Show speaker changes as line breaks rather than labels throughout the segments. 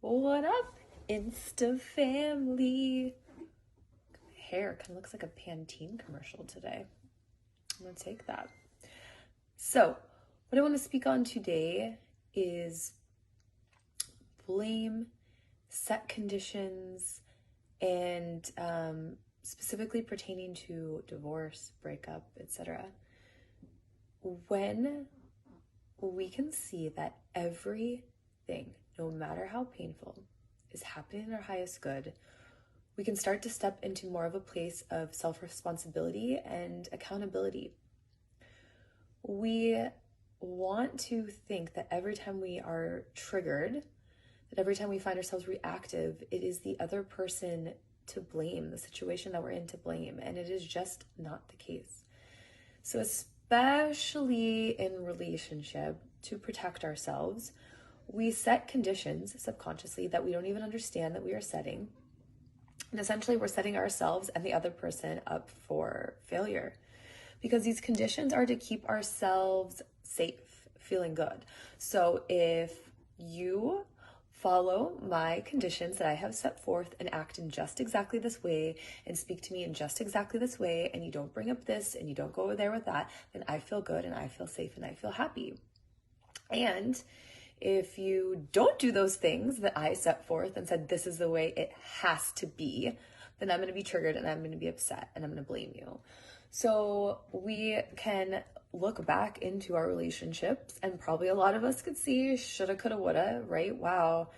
What up, Insta family? My hair kind of looks like a Pantene commercial today. I'm gonna take that. So, what I want to speak on today is blame, set conditions, and specifically pertaining to divorce, breakup, etc. When we can see that everything, no matter how painful, is happening in our highest good, we can start to step into more of a place of self-responsibility and accountability. We want to think that every time we are triggered, that every time we find ourselves reactive, it is the other person to blame, the situation that we're in to blame, and it is just not the case. So especially in relationship, to protect ourselves, we set conditions subconsciously that we don't even understand that we are setting. And essentially, we're setting ourselves and the other person up for failure because these conditions are to keep ourselves safe, feeling good. So if you follow my conditions that I have set forth and act in just exactly this way and speak to me in just exactly this way, and you don't bring up this and you don't go over there with that, then I feel good and I feel safe and I feel happy. And if you don't do those things that I set forth and said, this is the way it has to be, then I'm going to be triggered and I'm going to be upset and I'm going to blame you. So we can look back into our relationships, and probably a lot of us could see shoulda, coulda, woulda, right? Wow,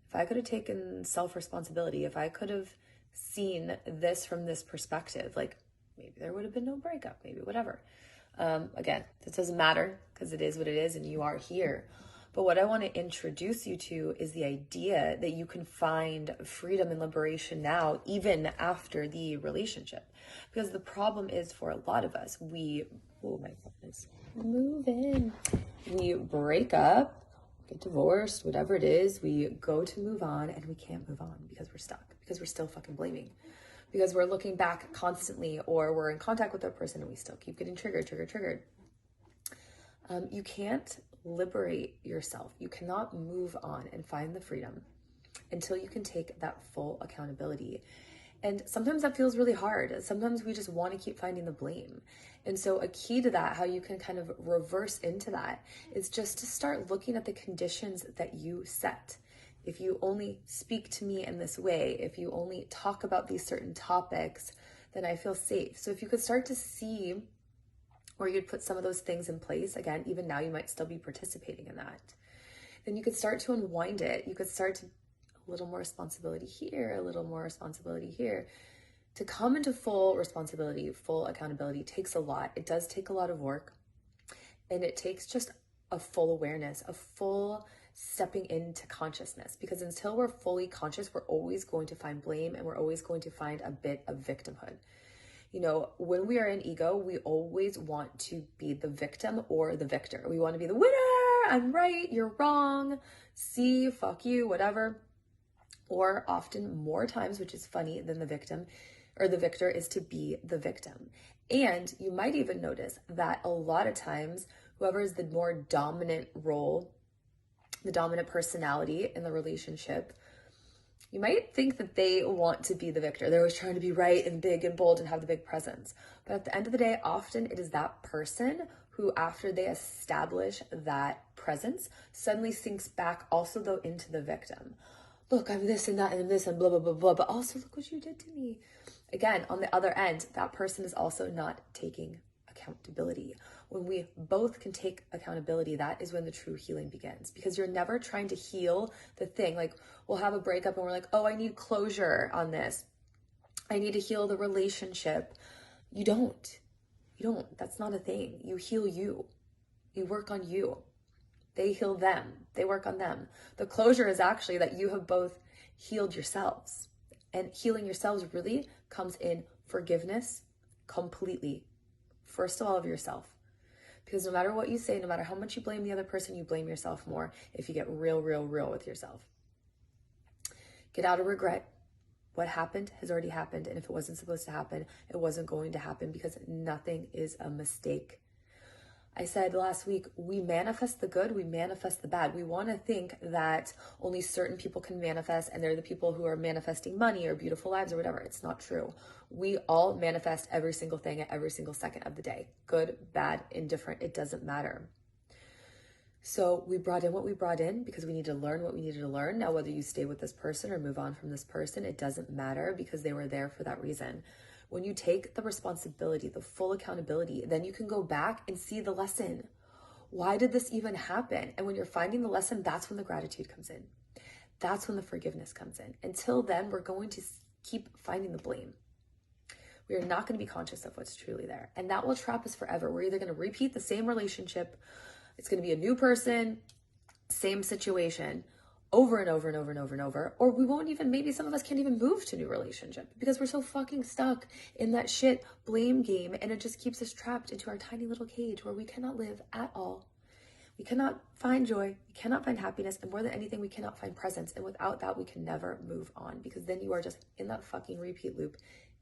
if I could have taken self-responsibility, if I could have seen this from this perspective, like maybe there would have been no breakup, maybe whatever. Again, this doesn't matter because it is what it is and you are here. But what I want to introduce you to is the idea that you can find freedom and liberation now, even after the relationship. Because the problem is, for a lot of us, oh my goodness, moving. We break up, get divorced, whatever it is, we go to move on and we can't move on because we're stuck, because we're still fucking blaming. Because we're looking back constantly, or we're in contact with that person and we still keep getting triggered. You can't liberate yourself. You cannot move on and find the freedom until you can take that full accountability. And sometimes that feels really hard. Sometimes we just want to keep finding the blame. And so a key to that, how you can kind of reverse into that, is just to start looking at the conditions that you set. If you only speak to me in this way, if you only talk about these certain topics, then I feel safe. So if you could start to see where you'd put some of those things in place, again, even now you might still be participating in that, then you could start to unwind it. You could start to a little more responsibility here, a little more responsibility here. To come into full responsibility, full accountability takes a lot. It does take a lot of work, and it takes just a full awareness, a full stepping into consciousness, because until we're fully conscious, we're always going to find blame and we're always going to find a bit of victimhood. You know, when we are in ego, we always want to be the victim or the victor. We want to be the winner. I'm right, you're wrong. See, fuck you, whatever. Or often more times, which is funny than the victim or the victor, is to be the victim. And you might even notice that a lot of times, whoever is the more dominant role, the dominant personality in the relationship, you might think that they want to be the victor. They're always trying to be right and big and bold and have the big presence. But at the end of the day, often it is that person who, after they establish that presence, suddenly sinks back also though into the victim. Look, I'm this and that and this and blah, blah, blah, blah, but also look what you did to me. Again, on the other end, that person is also not taking accountability. When we both can take accountability, that is when the true healing begins, because you're never trying to heal the thing. Like, we'll have a breakup and we're like, oh, I need closure on this. I need to heal the relationship. You don't. That's not a thing. You heal you. You work on you. They heal them. They work on them. The closure is actually that you have both healed yourselves. And healing yourselves really comes in forgiveness completely. First of all, of yourself. Because no matter what you say, no matter how much you blame the other person, you blame yourself more if you get real with yourself. Get out of regret. What happened has already happened. And if it wasn't supposed to happen, it wasn't going to happen, because nothing is a mistake. I said last week, we manifest the good, we manifest the bad. We want to think that only certain people can manifest and they're the people who are manifesting money or beautiful lives or whatever. It's not true. We all manifest every single thing at every single second of the day. Good, bad, indifferent, it doesn't matter. So we brought in what we brought in because we need to learn what we needed to learn. Now, whether you stay with this person or move on from this person, it doesn't matter because they were there for that reason. When you take the responsibility, the full accountability, then you can go back and see the lesson. Why did this even happen? And when you're finding the lesson, that's when the gratitude comes in. That's when the forgiveness comes in. Until then, we're going to keep finding the blame. We are not going to be conscious of what's truly there. And that will trap us forever. We're either going to repeat the same relationship. It's going to be a new person, same situation, over and over and over and over and over, or we won't even, maybe some of us can't even move to a new relationship because we're so fucking stuck in that shit blame game, and it just keeps us trapped into our tiny little cage where we cannot live at all. We cannot find joy, we cannot find happiness, and more than anything, we cannot find presence. And without that, we can never move on, because then you are just in that fucking repeat loop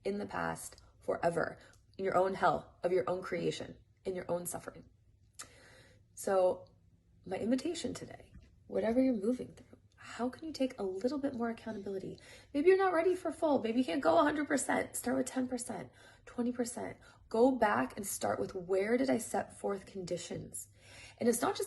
in the past forever, in your own hell of your own creation, in your own suffering. So my invitation today, whatever you're moving through, how can you take a little bit more accountability? Maybe you're not ready for full. Maybe you can't go 100%. Start with 10%, 20%. Go back and start with, where did I set forth conditions? And it's not just